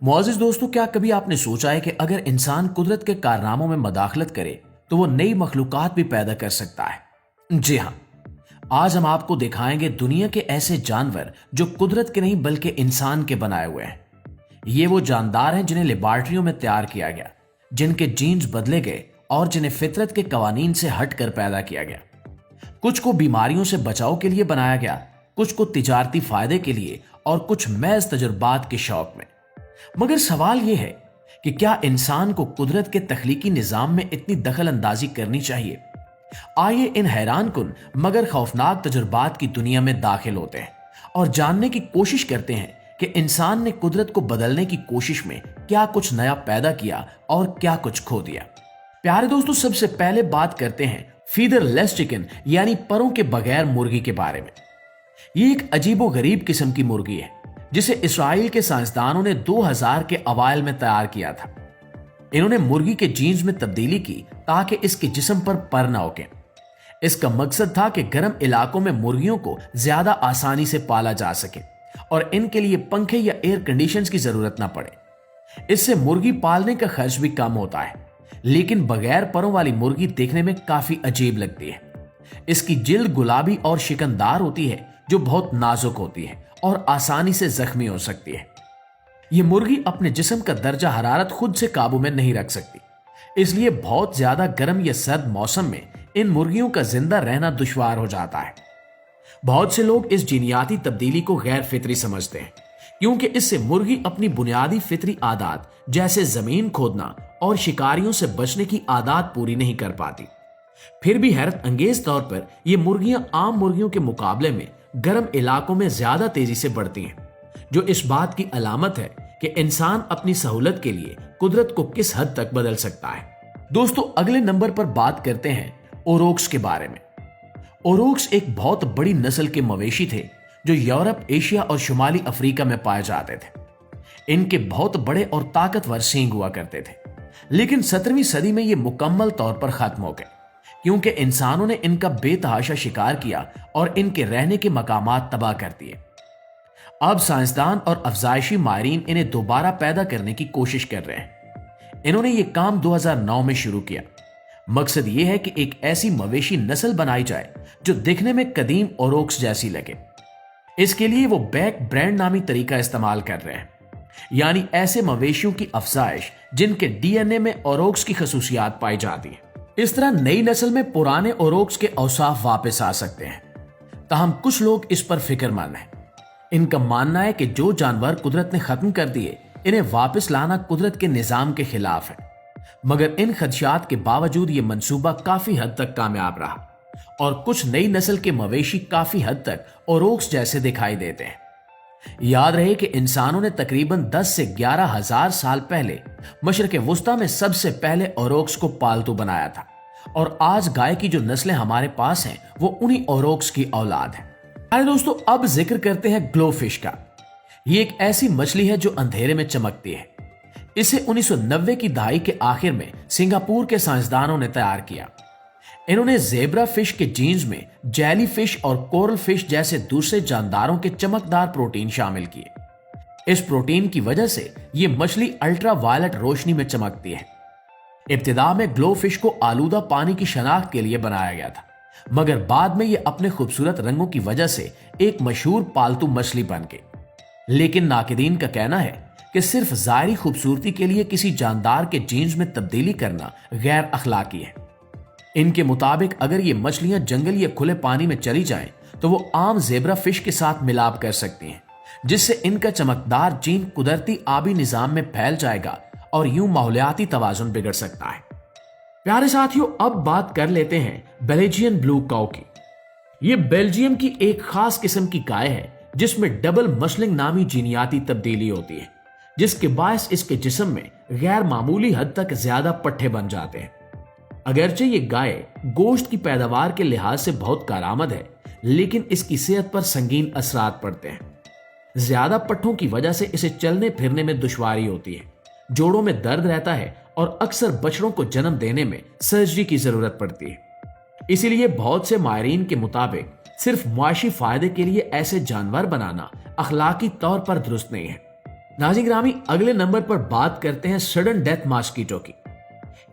मुआजिज दोस्तों, क्या कभी आपने सोचा है कि अगर इंसान कुदरत के कारनामों में मदाखलत करे तो वो नई मखलूकात भी पैदा कर सकता है। जी हाँ, आज हम आपको दिखाएंगे दुनिया के ऐसे जानवर जो कुदरत के नहीं बल्कि इंसान के बनाए हुए हैं। ये वो जानदार हैं जिन्हें लेबॉर्ट्रियों में तैयार किया गया, जिनके जीन्स बदले गए और जिन्हें फितरत के कवानीन से हटकर पैदा किया गया। कुछ को बीमारियों से बचाव के लिए बनाया गया, कुछ को तिजारती फायदे के लिए और कुछ महज तजुर्बात के शौक में। मगर सवाल यह है कि क्या इंसान को कुदरत के तख्लीकी निजाम में इतनी दखल अंदाजी करनी चाहिए? आइए इन हैरान कुन मगर खौफनाक तजुर्बात की दुनिया में दाखिल होते हैं और जानने की कोशिश करते हैं कि इंसान ने कुदरत को बदलने की कोशिश में क्या कुछ नया पैदा किया और क्या कुछ खो दिया। प्यारे दोस्तों, सबसे पहले बात करते हैं फीदरलेस चिकन यानी परों के बगैर मुर्गी के बारे में। ये एक अजीबो गरीब किस्म की मुर्गी है जिसे इसराइल के साइंसदानों ने 2000 के अवाइल में तैयार किया था। इन्होंने मुर्गी के जीन्स में तब्दीली की ताकि इसके जिस्म पर पर न उगे। इसका मकसद था कि गर्म इलाकों में मुर्गियों को ज्यादा आसानी से पाला जा सके और इनके लिए पंखे या एयर कंडीशंस की जरूरत ना पड़े। इससे मुर्गी पालने का खर्च भी कम होता है, लेकिन बगैर परों वाली मुर्गी देखने में काफी अजीब लगती है। इसकी जिल्द गुलाबी और शिकनदार होती है जो बहुत नाजुक होती है और आसानी से जख्मी हो सकती है। यह मुर्गी अपने जिस्म का दर्जा हरारत खुद से काबू में नहीं रख सकती, इसलिए बहुत ज्यादा गर्म या सर्द मौसम में इन मुर्गियों का जिंदा रहना दुश्वार हो जाता है। बहुत से लोग इस जीनियाती तब्दीली को गैर फितरी समझते हैं क्योंकि इससे मुर्गी अपनी बुनियादी फितरी आदात जैसे जमीन खोदना और शिकारियों से बचने की आदत पूरी नहीं कर पाती। फिर भी हैरत अंगेज तौर पर यह मुर्गियां आम मुर्गियों के मुकाबले में गर्म इलाकों में ज्यादा तेजी से बढ़ती हैं, जो इस बात की अलामत है कि इंसान अपनी सहूलत के लिए कुदरत को किस हद तक बदल सकता है। दोस्तों, अगले नंबर पर बात करते हैं ओरोक्स के बारे में। ओरोक्स एक बहुत बड़ी नस्ल के मवेशी थे जो यूरोप, एशिया और शुमाली अफ्रीका में पाए जाते थे। इनके बहुत बड़े और ताकतवर सींग हुआ करते थे, लेकिन 17वीं सदी में ये मुकम्मल तौर पर खत्म हो गए क्योंकि इंसानों ने इनका बेतहाशा शिकार किया और इनके रहने के मकामात तबाह कर दिए। अब साइंसदान और अफजाइशी माहिरीन इन्हें दोबारा पैदा करने की कोशिश कर रहे हैं। इन्होंने ये काम 2009 में शुरू किया। मकसद ये है कि एक ऐसी मवेशी नस्ल बनाई जाए जो दिखने में कदीम ओरोक्स जैसी लगे। इसके लिए वो बैक ब्रांड नामी तरीका इस्तेमाल कर रहे हैं, यानी ऐसे मवेशियों की अफजाइश जिनके डीएनए में ओरोक्स की खसूसियात पाई जाती है। इस तरह नई नस्ल में पुराने ओरोक्स के औसाफ वापस आ सकते हैं। ताहम कुछ लोग इस पर फिक्रमंद हैं। इनका मानना है कि जो जानवर कुदरत ने खत्म कर दिए, इन्हें वापस लाना कुदरत के निजाम के खिलाफ है। मगर इन खदशात के बावजूद ये मंसूबा काफी हद तक कामयाब रहा और कुछ नई नस्ल के मवेशी काफी हद तक ओरोक्स जैसे दिखाई देते हैं। याद रहे कि इंसानों ने तकरीबन 10 से 11 हजार साल पहले मशरक़े वुस्ता में सबसे पहले ओरोक्स को पालतू बनाया था और आज गाय की जो नस्लें हमारे पास हैं वो उन्हीं ओरोक्स की औलाद है। अरे दोस्तों, अब जिक्र करते हैं ग्लोफिश का। ये एक ऐसी मछली है जो अंधेरे में चमकती है। इसे 1990 की दहाई के आखिर में सिंगापुर के साइंसदानों ने तैयार किया। इन्होंने जेब्रा फिश के जीन्स में जेली फिश और कोरल फिश जैसे दूसरे जानदारों के चमकदार प्रोटीन शामिल किए। इस प्रोटीन की वजह से यह मछली अल्ट्रा वायलेट रोशनी में चमकती है। इब्तिदा में ग्लो फिश को आलूदा पानी की शनाख्त के लिए बनाया गया था, मगर बाद में यह अपने खूबसूरत रंगों की वजह से एक मशहूर पालतू मछली बन गई। लेकिन नाकिदीन का कहना है कि सिर्फ ज़ाहिरी खूबसूरती के लिए किसी जानदार के जीन्स में तब्दीली करना गैर अखलाकी है। इनके मुताबिक अगर ये मछलियां जंगल या खुले पानी में चली जाएं तो वो आम जेब्रा फिश के साथ मिलाप कर सकती हैं, जिससे इनका चमकदार जीन कुदरती आबी निजाम में फैल जाएगा और यूं माहौलियाती तवाजुन बिगड़ सकता है। प्यारे साथियों, अब बात कर लेते हैं बेल्जियन ब्लू काउ की। ये बेल्जियम की एक खास किस्म की गाय है जिसमें डबल मसलिंग नामी जीनियाती तब्दीली होती है, जिसके बायस इसके जिस्म में गैर मामूली हद तक ज्यादा पट्टे बन जाते हैं। अगरचे ये गाय गोश्त की पैदावार के लिहाज से बहुत कारआमद है, लेकिन इसकी सेहत पर संगीन असरात पड़ते हैं। ज्यादा पट्टों की वजह से इसे चलने फिरने में दुश्वारी होती है, जोड़ों में दर्द रहता है और अक्सर बछड़ों को जन्म देने में सर्जरी की जरूरत पड़ती है। इसीलिए बहुत से माहिरीन के मुताबिक सिर्फ मुआशी फायदे के लिए ऐसे जानवर बनाना अखलाकी तौर पर दुरुस्त नहीं है। नाज़रीन ग्रामी, अगले नंबर पर बात करते हैं सडन डेथ मॉस्किटो की।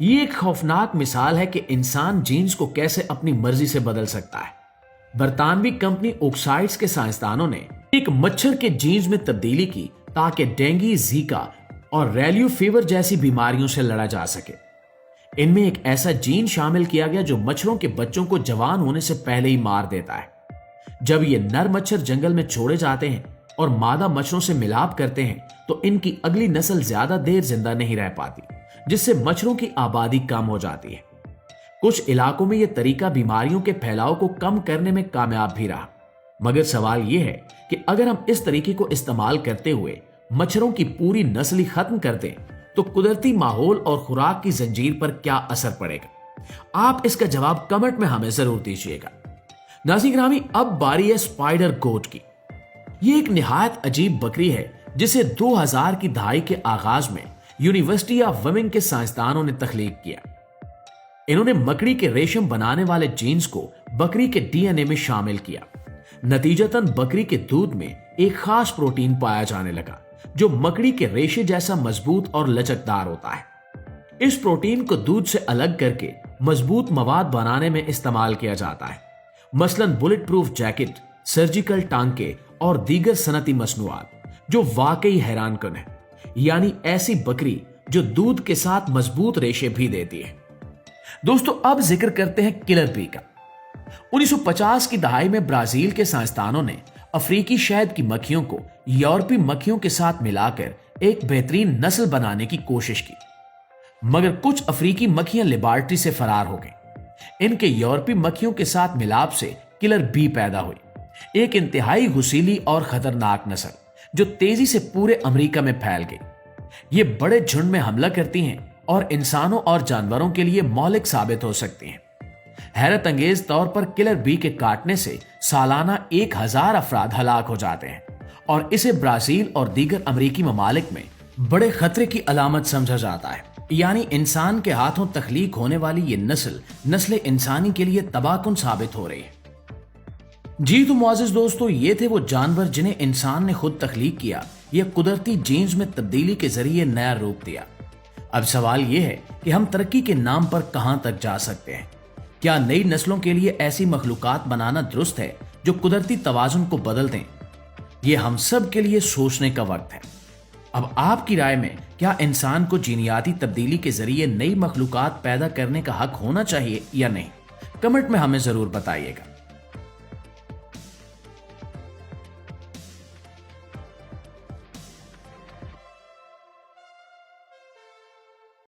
ये एक खौफनाक मिसाल है कि इंसान जीन्स को कैसे अपनी मर्जी से बदल सकता है। बरतानवी कंपनी ओक्साइड्स के साइंसदानों ने एक मच्छर के जीन्स में तब्दीली की ताकि डेंगू, जीका और रैलियो फीवर जैसी बीमारियों से लड़ा जा सके। इनमें एक ऐसा जीन शामिल किया गया जो मच्छरों के बच्चों को जवान होने से पहले ही मार देता है। जब ये नर मच्छर जंगल में छोड़े जाते हैं और मादा मच्छरों से मिलाप करते हैं तो इनकी अगली नस्ल ज्यादा देर जिंदा नहीं रह पाती, जिससे मच्छरों की आबादी कम हो जाती है। कुछ इलाकों में यह तरीका बीमारियों के फैलाव को कम करने में कामयाब भी रहा, मगर सवाल यह है कि अगर हम इस तरीके को इस्तेमाल करते हुए मच्छरों की पूरी नस्ल ही खत्म कर दें तो कुदरती माहौल और खुराक की जंजीर पर क्या असर पड़ेगा? आप इसका जवाब कमेंट में हमें जरूर दीजिएगा। नाज़रीन ग्रामी, अब बारी है स्पाइडर गोट की। ये एक निहायत अजीब बकरी है जिसे 2000 की दहाई के आगाज में यूनिवर्सिटी ऑफ वर्मिंग के साइंसदानों ने तख्लीक किया। इन्होंने मकड़ी के रेशम बनाने वाले जीन्स को बकरी के डीएनए में शामिल किया। नतीजतन बकरी के दूध में एक खास प्रोटीन पाया जाने लगा जो मकड़ी के रेशे जैसा मजबूत और लचकदार होता है। इस प्रोटीन को दूध से अलग करके मजबूत मवाद बनाने में इस्तेमाल किया जाता है, मसलन बुलेट प्रूफ जैकेट, सर्जिकल टांके और दीगर सनती मसनूआत, जो वाकई हैरानकुन है। यानी ऐसी बकरी जो दूध के साथ मजबूत रेशे भी देती है। दोस्तों, अब जिक्र करते हैं किलर बी का। 1950 की दहाई में ब्राजील के साइंसदानों ने अफ्रीकी शहद की मक्खियों को यूरोपीय मक्खियों के साथ मिलाकर एक बेहतरीन नस्ल बनाने की कोशिश की, मगर कुछ अफ्रीकी मक्खियां लेबॉर्ट्री से फरार हो गईं। इनके यूरोपीय मक्खियों के साथ मिलाप से किलर बी पैदा हुई, एक इंतहाई घुसीली और खतरनाक नस्ल जो तेजी से पूरे अमेरिका में फैल गई। ये बड़े झुंड में हमला करती हैं और इंसानों और जानवरों के लिए मौलिक साबित हो सकती हैं। हैरत अंगेज तौर पर किलर बी के काटने से सालाना 1000 अफराद हलाक हो जाते हैं और इसे ब्राजील और दीगर अमेरिकी ममालिक में बड़े खतरे की अलामत समझा जाता है। यानी इंसान के हाथों तख्लीक होने वाली ये नस्ल इंसानी के लिए तबाहकुन साबित हो रही है। जी तो मुआज़िज़ दोस्तों, ये थे वो जानवर जिन्हें इंसान ने खुद तख्लीक किया या कुदरती जीन्स में तब्दीली के जरिए नया रूप दिया। अब सवाल ये है कि हम तरक्की के नाम पर कहां तक जा सकते हैं? क्या नई नस्लों के लिए ऐसी मखलूकात बनाना दुरुस्त है जो कुदरती तवाजुन को बदल दें? ये हम सब के लिए सोचने का वक्त है। अब आपकी राय में क्या इंसान को जीनियाती तब्दीली के जरिए नई मखलूकात पैदा करने का हक होना चाहिए या नहीं? कमेंट में हमें जरूर बताइएगा।